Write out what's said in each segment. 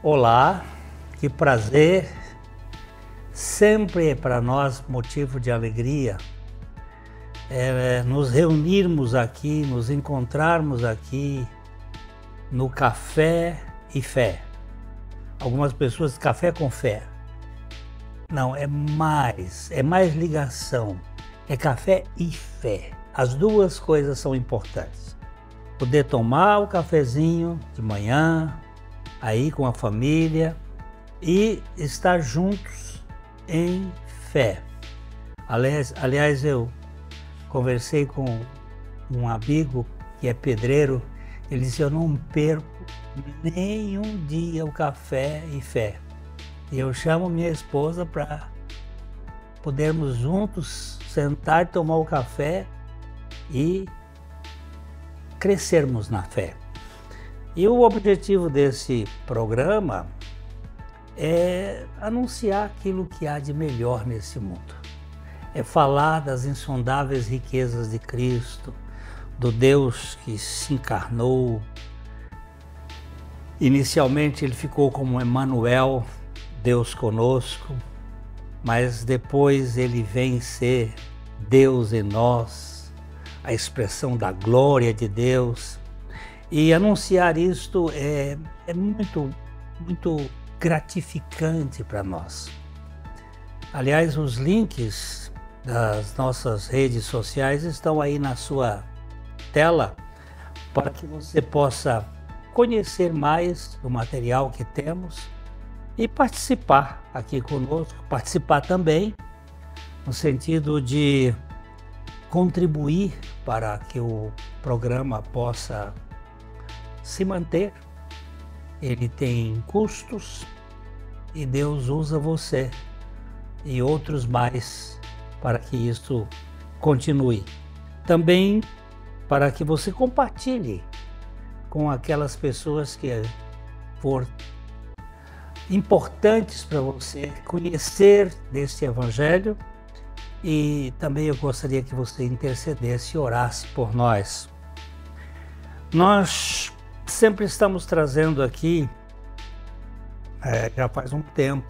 Olá, que prazer, sempre é para nós motivo de alegria nos reunirmos aqui, nos encontrarmos aqui no Café e Fé. Algumas pessoas café com fé. Não, é mais ligação, é café e fé. As duas coisas são importantes. Poder tomar o cafezinho de manhã, aí com a família e estar juntos em fé. Aliás, eu conversei com um amigo que é pedreiro, ele disse: eu não perco nenhum dia o café e fé. E eu chamo minha esposa para podermos juntos sentar, tomar o café e crescermos na fé. E o objetivo desse programa é anunciar aquilo que há de melhor nesse mundo. É falar das insondáveis riquezas de Cristo, do Deus que se encarnou. Inicialmente ele ficou como Emmanuel, Deus conosco, mas depois ele vem ser Deus em nós, a expressão da glória de Deus. E anunciar isto é muito gratificante para nós. Aliás, os links das nossas redes sociais estão aí na sua tela para que você possa conhecer mais do material que temos e participar aqui conosco, participar também no sentido de contribuir para que o programa possa se manter. Ele tem custos e Deus usa você e outros mais para que isso continue. Também para que você compartilhe com aquelas pessoas que for importantes para você conhecer desse Evangelho. E também eu gostaria que você intercedesse e orasse por nós. Nós sempre estamos trazendo aqui, já faz um tempo,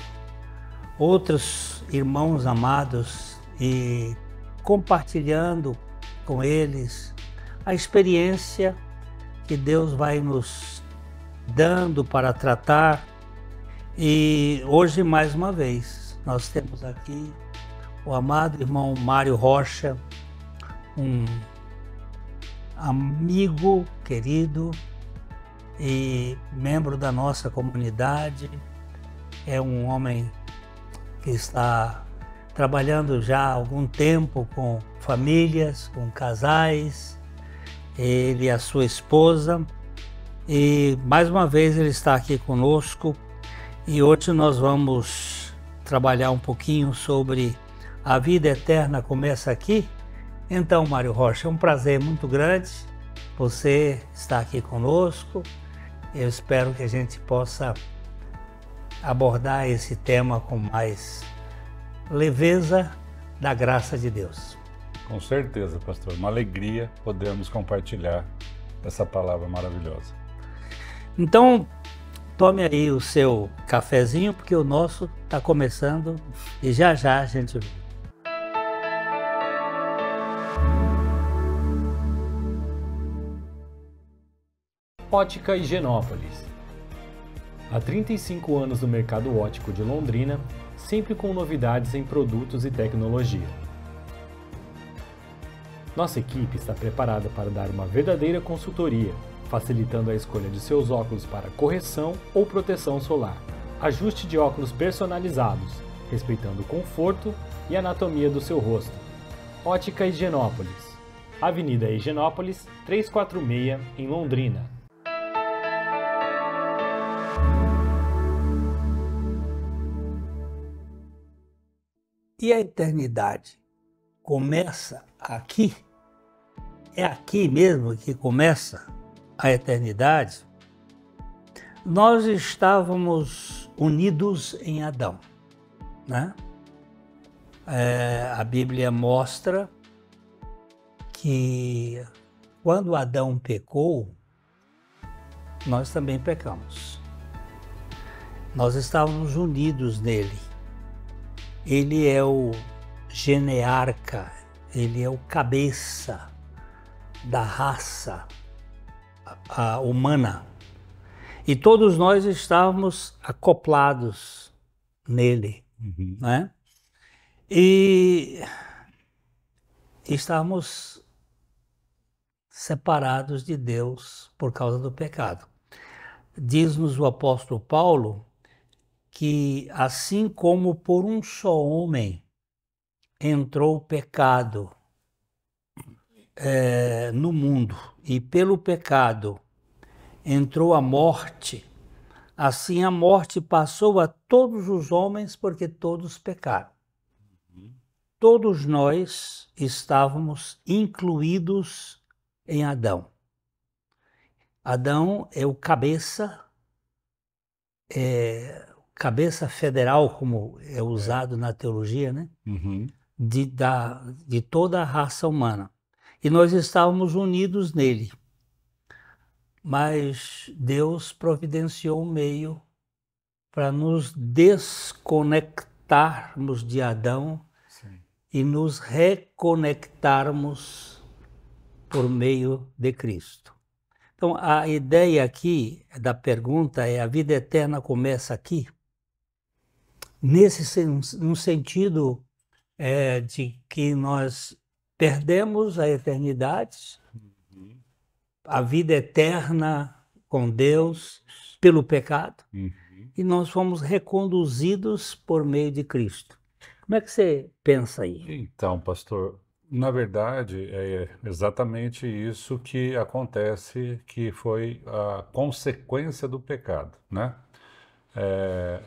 outros irmãos amados e compartilhando com eles a experiência que Deus vai nos dando para tratar. E hoje, mais uma vez, nós temos aqui o amado irmão Mário Rocha, um amigo querido e membro da nossa comunidade. É um homem que está trabalhando já há algum tempo com famílias, com casais, ele e a sua esposa. E mais uma vez ele está aqui conosco e hoje nós vamos trabalhar um pouquinho sobre a vida eterna começa aqui. Então, Mário Rocha, é um prazer muito grande você estar aqui conosco. Eu espero que a gente possa abordar esse tema com mais leveza da graça de Deus. Com certeza, pastor. Uma alegria podermos compartilhar essa palavra maravilhosa. Então, tome aí o seu cafezinho, porque o nosso está começando e já a gente vê. Ótica Higienópolis. Há 35 anos no mercado óptico de Londrina, sempre com novidades em produtos e tecnologia. Nossa equipe está preparada para dar uma verdadeira consultoria, facilitando a escolha de seus óculos para correção ou proteção solar, ajuste de óculos personalizados, respeitando o conforto e anatomia do seu rosto. Ótica Higienópolis. Avenida Higienópolis, 346, em Londrina. E a eternidade começa aqui? É aqui mesmo que começa a eternidade? Nós estávamos unidos em Adão, né? A Bíblia mostra que quando Adão pecou, nós também pecamos. Nós estávamos unidos nele. Ele é o genearca, ele é o cabeça da raça humana. E todos nós estávamos acoplados nele, né? E estávamos separados de Deus por causa do pecado. Diz-nos o apóstolo Paulo que assim como por um só homem entrou o pecado no mundo e pelo pecado entrou a morte, assim a morte passou a todos os homens porque todos pecaram. Todos nós estávamos incluídos em Adão. Adão é o cabeça federal, como é usado na teologia, né? De toda a raça humana. E nós estávamos unidos nele. Mas Deus providenciou um meio para nos desconectarmos de Adão. Sim. E nos reconectarmos por meio de Cristo. Então, a ideia aqui da pergunta é: a vida eterna começa aqui? No sentido de que nós perdemos a eternidade, a vida eterna com Deus pelo pecado, e nós fomos reconduzidos por meio de Cristo. Como é que você pensa aí? Então, pastor, na verdade, é exatamente isso que acontece, que foi a consequência do pecado, né?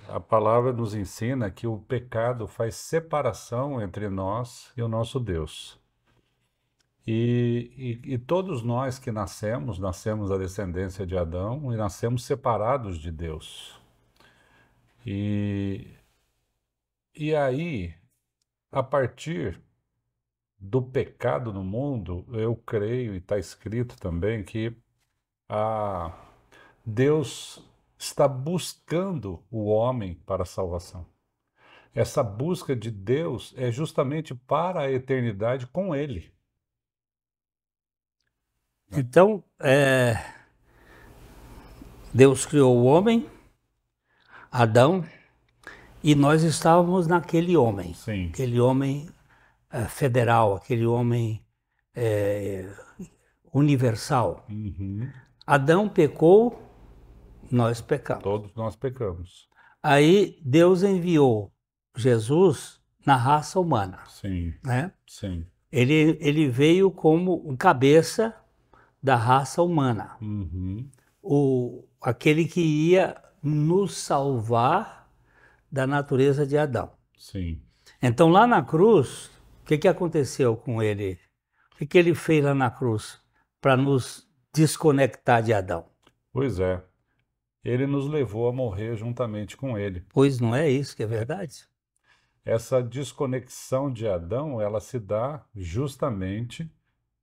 A palavra nos ensina que o pecado faz separação entre nós e o nosso Deus. E todos nós que nascemos da descendência de Adão e nascemos separados de Deus. E aí, a partir do pecado no mundo, eu creio, e está escrito também, que Deus está buscando o homem para a salvação. Essa busca de Deus é justamente para a eternidade com Ele. Então, Deus criou o homem, Adão, e nós estávamos naquele homem. Sim. Aquele homem federal, aquele homem universal. Adão pecou, nós pecamos. Todos nós pecamos. Aí Deus enviou Jesus na raça humana. Sim. Né? Sim. Ele veio como um cabeça da raça humana. Aquele que ia nos salvar da natureza de Adão. Sim. Então lá na cruz, o que aconteceu com ele? O que ele fez lá na cruz para nos desconectar de Adão? Pois é. Ele nos levou a morrer juntamente com ele. Pois não é isso que é verdade? Essa desconexão de Adão, ela se dá justamente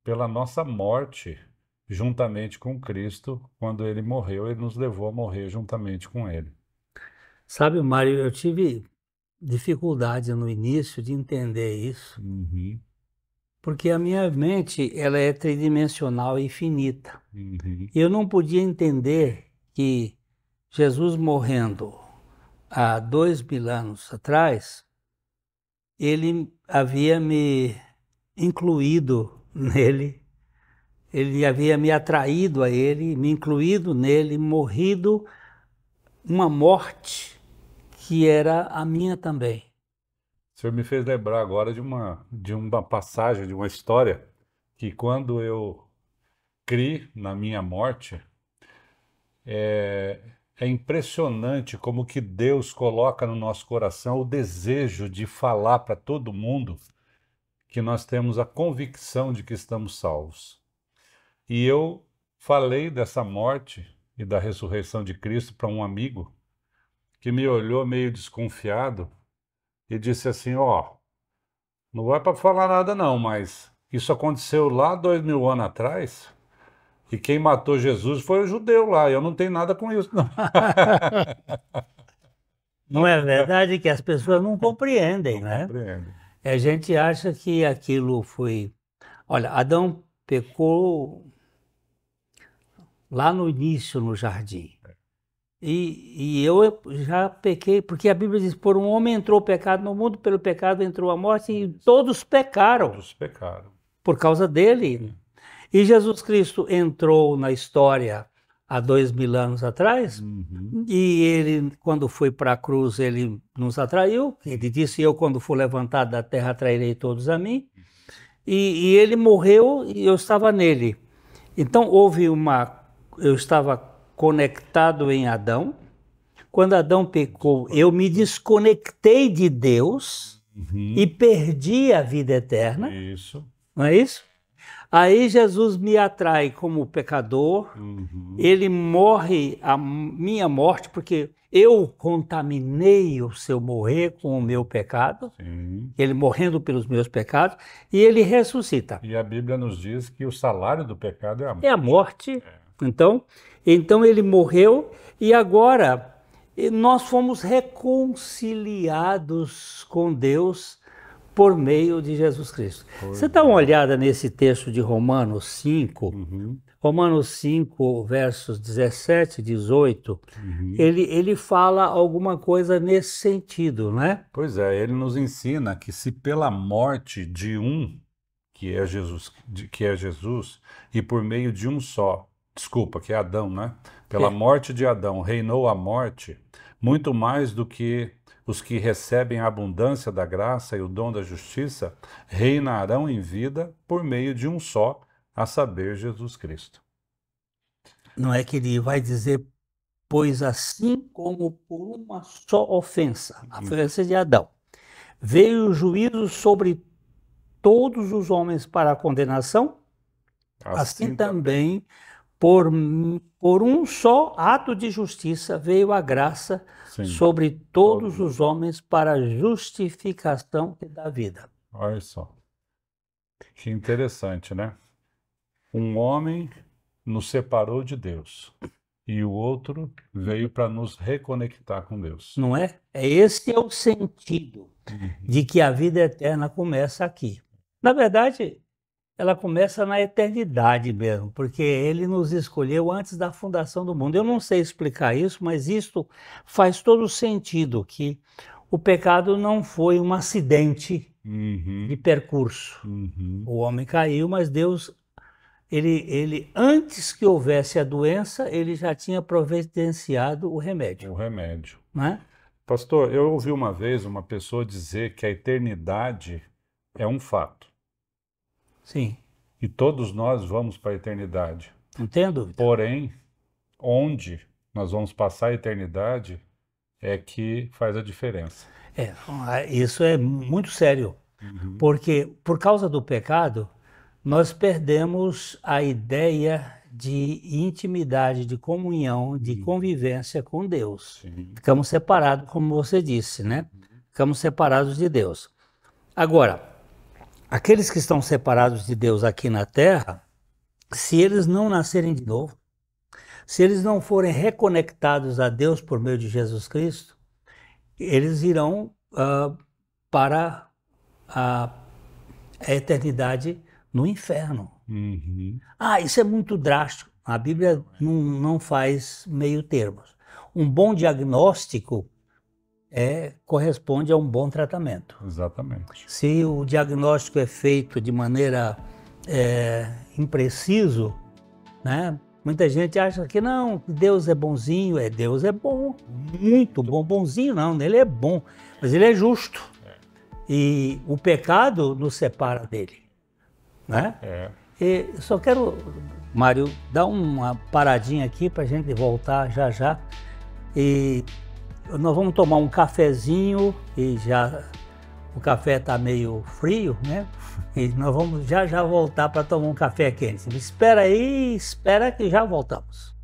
pela nossa morte juntamente com Cristo. Quando ele morreu, ele nos levou a morrer juntamente com ele. Sabe, Mário, eu tive dificuldade no início de entender isso, porque a minha mente ela é tridimensional e finita. E eu não podia entender que Jesus morrendo há 2000 anos atrás, ele havia me incluído nele, ele havia me atraído a ele, me incluído nele, morrido uma morte que era a minha também. O senhor me fez lembrar agora de uma passagem, de uma história, que quando eu criei na minha morte, é impressionante como que Deus coloca no nosso coração o desejo de falar para todo mundo que nós temos a convicção de que estamos salvos. E eu falei dessa morte e da ressurreição de Cristo para um amigo que me olhou meio desconfiado e disse assim: não vai para falar nada não, mas isso aconteceu lá 2000 anos atrás. E quem matou Jesus foi o judeu lá. Eu não tenho nada com isso, não. Não é verdade que as pessoas não compreendem, né? Compreendo. A gente acha que aquilo foi... Olha, Adão pecou lá no início, no jardim. E eu já pequei, porque a Bíblia diz, por um homem entrou o pecado no mundo, pelo pecado entrou a morte, e todos pecaram Todos pecaram. por causa dele. E Jesus Cristo entrou na história há 2000 anos atrás, e ele, quando foi para a cruz, ele nos atraiu. Ele disse, eu, quando for levantado da terra, atrairei todos a mim. E ele morreu e eu estava nele. Então eu estava conectado em Adão. Quando Adão pecou, eu me desconectei de Deus e perdi a vida eterna. Isso. Não é isso? Aí Jesus me atrai como pecador, ele morre a minha morte, porque eu contaminei o seu morrer com o meu pecado, Sim. ele morrendo pelos meus pecados, e ele ressuscita. E a Bíblia nos diz que o salário do pecado é a morte. É a morte. Então ele morreu e agora nós fomos reconciliados com Deus por meio de Jesus Cristo. Você dá uma olhada nesse texto de Romanos 5, Romanos 5, versos 17 e 18, ele fala alguma coisa nesse sentido, né? Pois é, ele nos ensina que se pela morte de um, que é Jesus, e por meio de um só, que é Adão, né? Pela morte de Adão reinou a morte, muito mais do que os que recebem a abundância da graça e o dom da justiça reinarão em vida por meio de um só, a saber, Jesus Cristo. Não é que ele vai dizer, pois assim como por uma só ofensa, a ofensa de Adão, veio o juízo sobre todos os homens para a condenação, assim também por um só ato de justiça veio a graça sobre todos os homens para a justificação da vida. Olha só, que interessante, né? Um homem nos separou de Deus e o outro veio para nos reconectar com Deus. Não é? Esse é o sentido de que a vida eterna começa aqui. Na verdade, ela começa na eternidade mesmo, porque ele nos escolheu antes da fundação do mundo. Eu não sei explicar isso, mas isto faz todo sentido, que o pecado não foi um acidente de percurso. O homem caiu, mas Deus, ele antes que houvesse a doença, ele já tinha providenciado o remédio. O remédio. Não é? Pastor, eu ouvi uma vez uma pessoa dizer que a eternidade é um fato. Sim. E todos nós vamos para a eternidade. Não tenho dúvida. Porém, onde nós vamos passar a eternidade é que faz a diferença. Isso é muito sério. Porque, por causa do pecado, nós perdemos a ideia de intimidade, de comunhão, de convivência com Deus. Ficamos separados, como você disse, né? Ficamos separados de Deus. Agora, aqueles que estão separados de Deus aqui na Terra, se eles não nascerem de novo, se eles não forem reconectados a Deus por meio de Jesus Cristo, eles irão para a eternidade no inferno. Isso é muito drástico. A Bíblia não faz meio termos. Um bom diagnóstico corresponde a um bom tratamento. Exatamente. Se o diagnóstico é feito de maneira impreciso, né? Muita gente acha que não, que Deus é bonzinho. Deus é bom, muito bom. Bonzinho não, ele é bom, mas ele é justo. E o pecado nos separa dele, né? E só quero, Mário, dar uma paradinha aqui para a gente voltar já já. E nós vamos tomar um cafezinho e já o café está meio frio, né? E nós vamos já voltar para tomar um café quente. Espera aí, espera que já voltamos.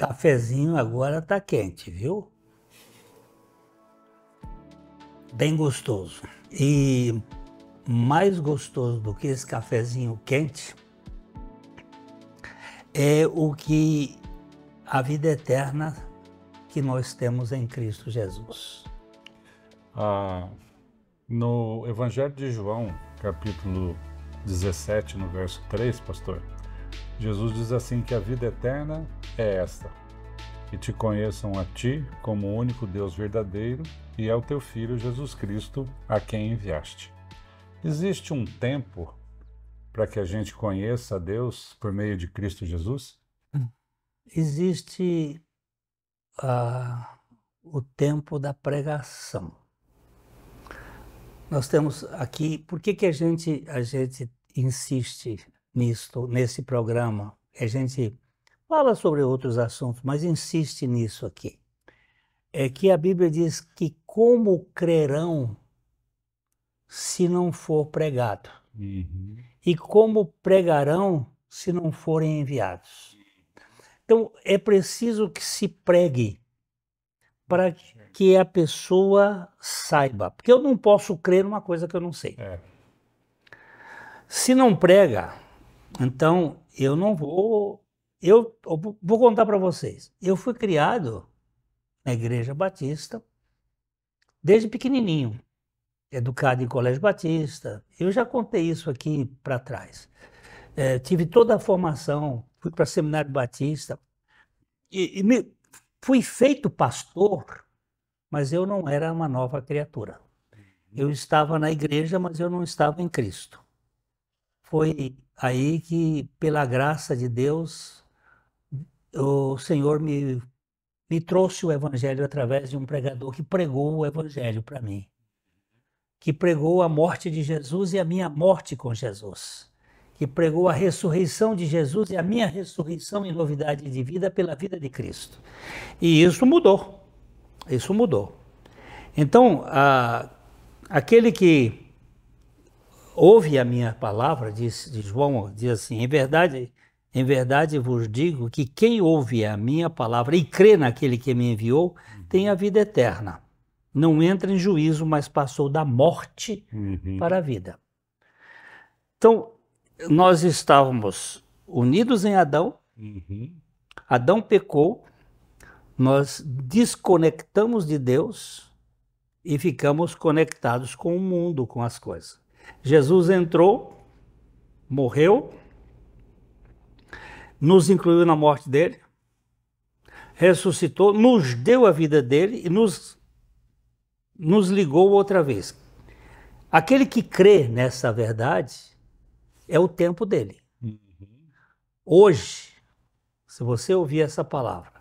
cafezinho agora tá quente, viu? Bem gostoso. E mais gostoso do que esse cafezinho quente é o que a vida eterna que nós temos em Cristo Jesus. No Evangelho de João, capítulo 17, no verso 3, pastor, Jesus diz assim que a vida eterna é esta, que te conheçam a ti como o único Deus verdadeiro e é o teu Filho Jesus Cristo a quem enviaste. Existe um tempo para que a gente conheça a Deus por meio de Cristo Jesus? Existe o tempo da pregação. Nós temos aqui, por que a gente insiste nisso, nesse programa? A gente fala sobre outros assuntos, mas insiste nisso aqui. É que a Bíblia diz que como crerão se não for pregado? Uhum. E como pregarão se não forem enviados? Então, é preciso que se pregue para que a pessoa saiba. Porque eu não posso crer numa coisa que eu não sei. Se não prega, então eu não vou... Eu vou contar para vocês. Eu fui criado na Igreja Batista desde pequenininho. Educado em Colégio Batista. Eu já contei isso aqui para trás. Tive toda a formação, fui para Seminário Batista fui feito pastor, mas eu não era uma nova criatura. Eu estava na igreja, mas eu não estava em Cristo. Foi aí que, pela graça de Deus, o Senhor me trouxe o Evangelho através de um pregador que pregou o Evangelho para mim. Que pregou a morte de Jesus e a minha morte com Jesus. Que pregou a ressurreição de Jesus e a minha ressurreição em novidade de vida pela vida de Cristo. E isso mudou. Isso mudou. Então, aquele que ouve a minha palavra, diz João, diz assim, em verdade vos digo que quem ouve a minha palavra e crê naquele que me enviou, tem a vida eterna. Não entra em juízo, mas passou da morte para a vida. Então, nós estávamos unidos em Adão, Adão pecou, nós desconectamos de Deus e ficamos conectados com o mundo, com as coisas. Jesus entrou, morreu, nos incluiu na morte dele, ressuscitou, nos deu a vida dele e nos ligou outra vez. Aquele que crê nessa verdade é o tempo dele. Hoje, se você ouvir essa palavra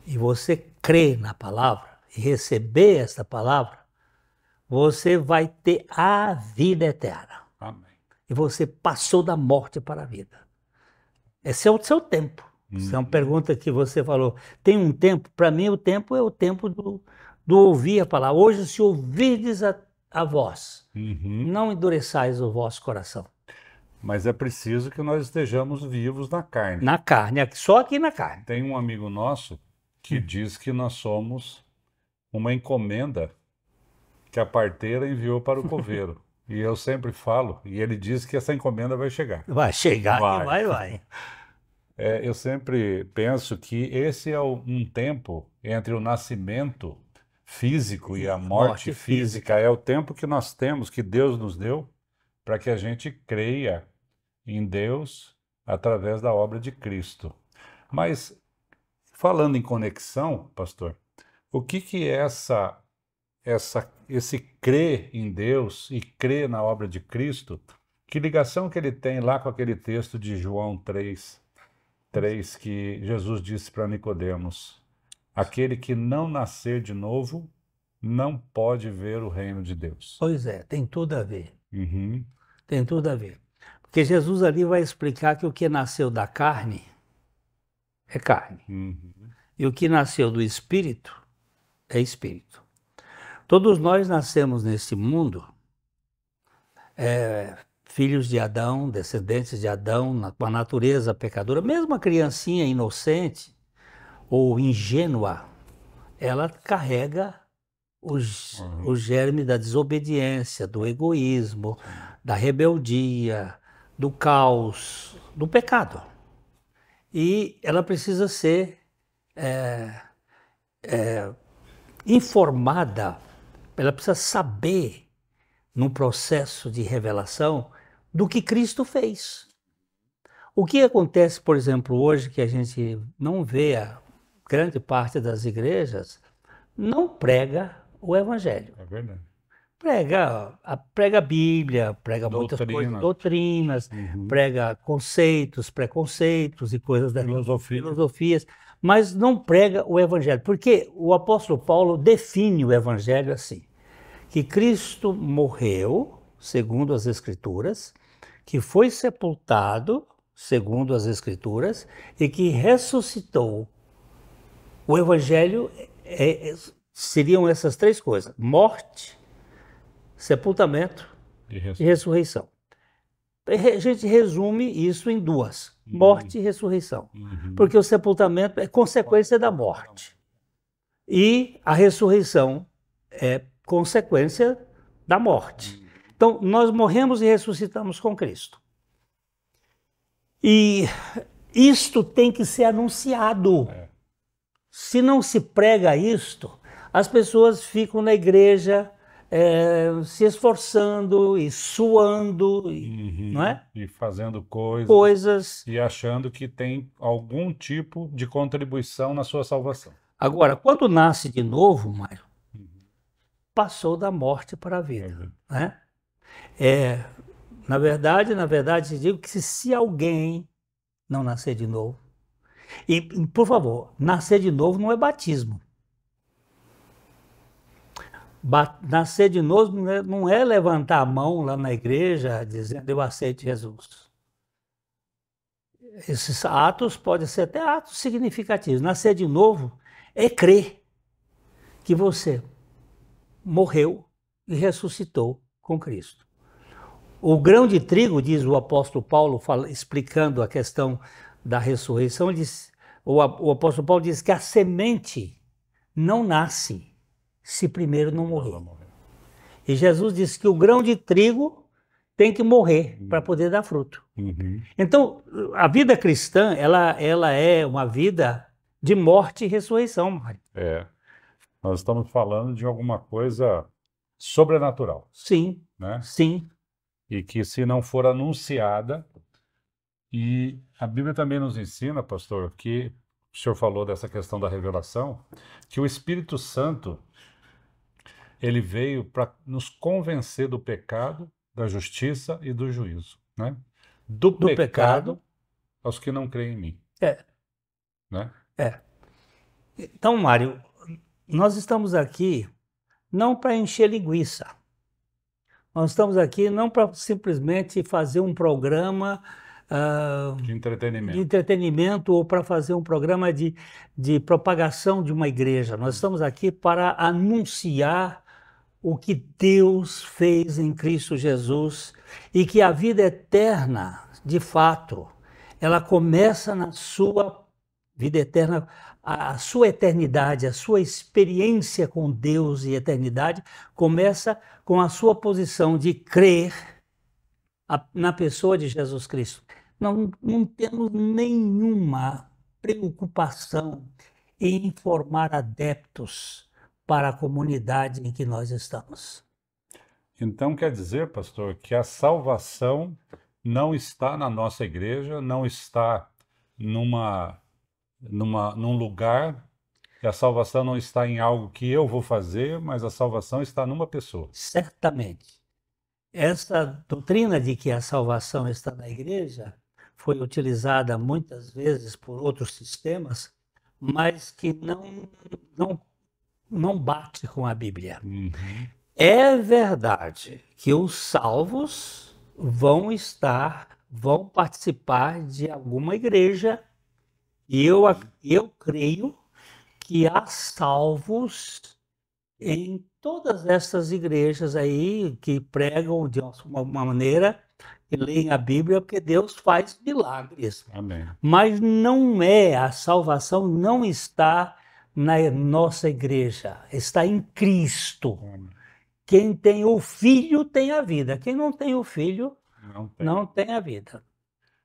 e você crê na palavra e receber essa palavra, você vai ter a vida eterna. Amém. E você passou da morte para a vida. Esse é o seu tempo. Essa é uma pergunta que você falou. Tem um tempo? Para mim, o tempo é o tempo do ouvir a palavra. Hoje, se ouvirdes a voz, não endureçais o vosso coração. Mas é preciso que nós estejamos vivos na carne. Na carne, só aqui na carne. Tem um amigo nosso que diz que nós somos uma encomenda que a parteira enviou para o coveiro. E eu sempre falo, e ele diz que essa encomenda vai chegar. Vai chegar e vai. Eu sempre penso que esse é um tempo entre o nascimento físico e a morte física. É o tempo que nós temos, que Deus nos deu, para que a gente creia em Deus através da obra de Cristo. Mas, falando em conexão, pastor, o que é esse crer em Deus e crer na obra de Cristo? Que ligação que ele tem lá com aquele texto de João 3, que Jesus disse para Nicodemos: aquele que não nascer de novo não pode ver o reino de Deus. Pois é, tem tudo a ver. Tem tudo a ver. Porque Jesus ali vai explicar que o que nasceu da carne é carne. E o que nasceu do espírito é espírito. Todos nós nascemos nesse mundo filhos de Adão, descendentes de Adão, com a natureza pecadora. Mesmo a criancinha inocente, ou ingênua, ela carrega o germe da desobediência, do egoísmo, da rebeldia, do caos, do pecado. E ela precisa ser informada, ela precisa saber, no processo de revelação, do que Cristo fez. O que acontece, por exemplo, hoje, que a gente não vê, a grande parte das igrejas não prega o Evangelho. É verdade. Prega a Bíblia, prega muitas coisas, doutrinas, prega conceitos, preconceitos e coisas da filosofias, mas não prega o Evangelho. Porque o apóstolo Paulo define o Evangelho assim, que Cristo morreu, segundo as Escrituras, que foi sepultado, segundo as Escrituras, e que ressuscitou. O Evangelho seriam essas três coisas: morte, sepultamento e ressurreição. A gente resume isso em duas: morte e ressurreição. Porque o sepultamento é consequência da morte. E a ressurreição é consequência da morte. Então, nós morremos e ressuscitamos com Cristo. E isto tem que ser anunciado. Se não se prega isto, as pessoas ficam na igreja se esforçando e suando, não é? E fazendo coisas. E achando que tem algum tipo de contribuição na sua salvação. Agora, quando nasce de novo, Mário, passou da morte para a vida. Né? Na verdade, eu digo que se alguém não nascer de novo, e, por favor, nascer de novo não é batismo. Nascer de novo não é levantar a mão lá na igreja dizendo eu aceito Jesus. Esses atos podem ser até atos significativos. Nascer de novo é crer que você morreu e ressuscitou com Cristo. O grão de trigo, diz o apóstolo Paulo, explicando a questão da ressurreição, o apóstolo Paulo diz que a semente não nasce se primeiro não morrer. E Jesus disse que o grão de trigo tem que morrer para poder dar fruto. Então, a vida cristã, ela é uma vida de morte e ressurreição, Mário. Nós estamos falando de alguma coisa sobrenatural. Sim, né? Sim. E que se não for anunciada, e a Bíblia também nos ensina, pastor, que o senhor falou dessa questão da revelação, que o Espírito Santo, ele veio para nos convencer do pecado, da justiça e do juízo, né? Do pecado aos que não creem em mim. Né? Então, Mário, nós estamos aqui não para encher linguiça. Nós estamos aqui não para simplesmente fazer um programa de entretenimento ou para fazer um programa de propagação de uma igreja. Nós estamos aqui para anunciar o que Deus fez em Cristo Jesus e que a vida eterna, de fato, ela começa na sua vida eterna, a sua eternidade, a sua experiência com Deus e eternidade começa com a sua posição de crer na pessoa de Jesus Cristo. Não temos nenhuma preocupação em formar adeptos para a comunidade em que nós estamos. Então quer dizer, pastor, que a salvação não está na nossa igreja, não está num lugar, e a salvação não está em algo que eu vou fazer, mas a salvação está numa pessoa. Certamente. Essa doutrina de que a salvação está na igreja foi utilizada muitas vezes por outros sistemas, mas que não bate com a Bíblia. É verdade que os salvos vão participar de alguma igreja, e eu creio que há salvos em todas essas igrejas aí que pregam de uma maneira que leem a Bíblia porque Deus faz milagres. Amém. Mas não a salvação não está na nossa igreja, está em Cristo. Amém. Quem tem o Filho tem a vida, quem não tem o Filho Não tem. não tem a vida.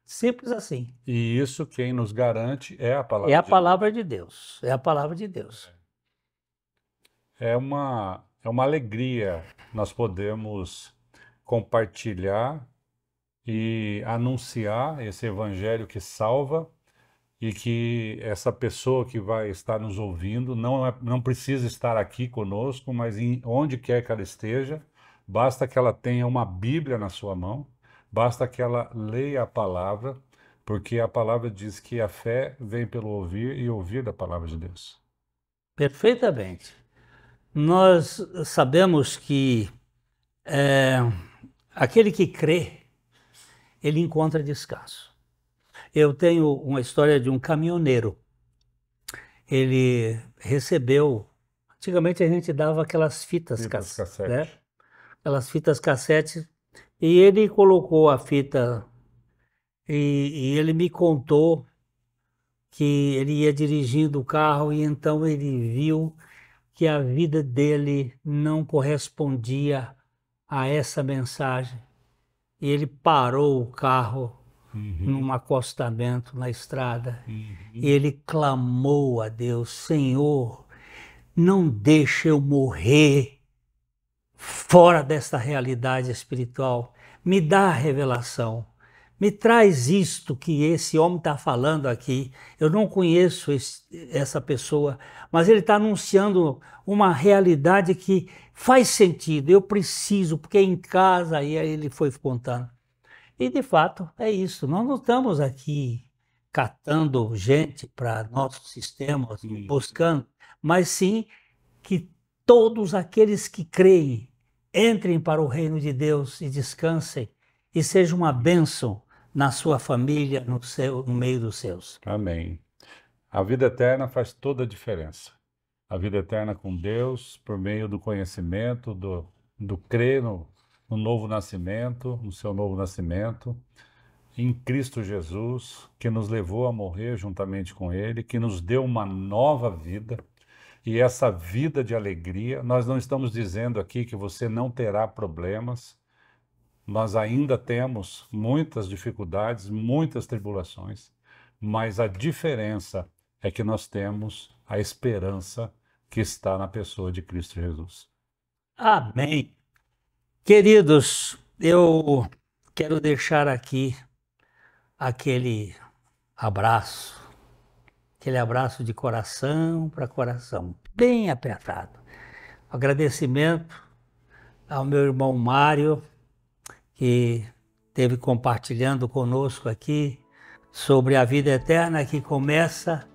Simples assim. E isso quem nos garante é a palavra É a de palavra de Deus, é a palavra de Deus. É uma alegria nós podemos compartilhar e anunciar esse evangelho que salva e que essa pessoa que vai estar nos ouvindo não precisa estar aqui conosco, mas onde quer que ela esteja, basta que ela tenha uma Bíblia na sua mão, basta que ela leia a palavra, porque a palavra diz que a fé vem pelo ouvir e ouvir da palavra de Deus. Perfeitamente. Nós sabemos que aquele que crê, ele encontra descanso. Eu tenho uma história de um caminhoneiro. Ele recebeu, antigamente a gente dava aquelas fitas cassete. né? Aquelas fitas cassete, e ele colocou a fita e ele me contou que ele ia dirigindo o carro e então ele viu que a vida dele não correspondia a essa mensagem. E ele parou o carro num acostamento na estrada e ele clamou a Deus: Senhor, não deixe eu morrer fora desta realidade espiritual. Me dá a revelação. Me traz isto que esse homem está falando aqui. Eu não conheço essa pessoa, mas ele está anunciando uma realidade que faz sentido. Eu preciso, porque em casa, aí ele foi contando. E de fato é isso. Nós não estamos aqui catando gente para nossos sistemas, buscando, mas sim que todos aqueles que creem entrem para o reino de Deus e descansem e seja uma bênção na sua família, no meio dos seus. Amém. A vida eterna faz toda a diferença. A vida eterna com Deus, por meio do conhecimento, do crer no novo nascimento, no seu novo nascimento, em Cristo Jesus, que nos levou a morrer juntamente com Ele, que nos deu uma nova vida. E essa vida de alegria, nós não estamos dizendo aqui que você não terá problemas, nós ainda temos muitas dificuldades, muitas tribulações, mas a diferença é que nós temos a esperança que está na pessoa de Cristo Jesus. Amém. Queridos, eu quero deixar aqui aquele abraço de coração para coração, bem apertado. Agradecimento ao meu irmão Mário, que esteve compartilhando conosco aqui sobre a vida eterna que começa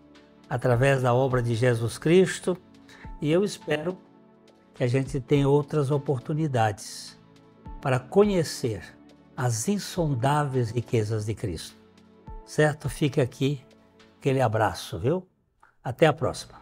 através da obra de Jesus Cristo, e eu espero que a gente tenha outras oportunidades para conhecer as insondáveis riquezas de Cristo. Certo? Fica aqui aquele abraço, viu? Até a próxima.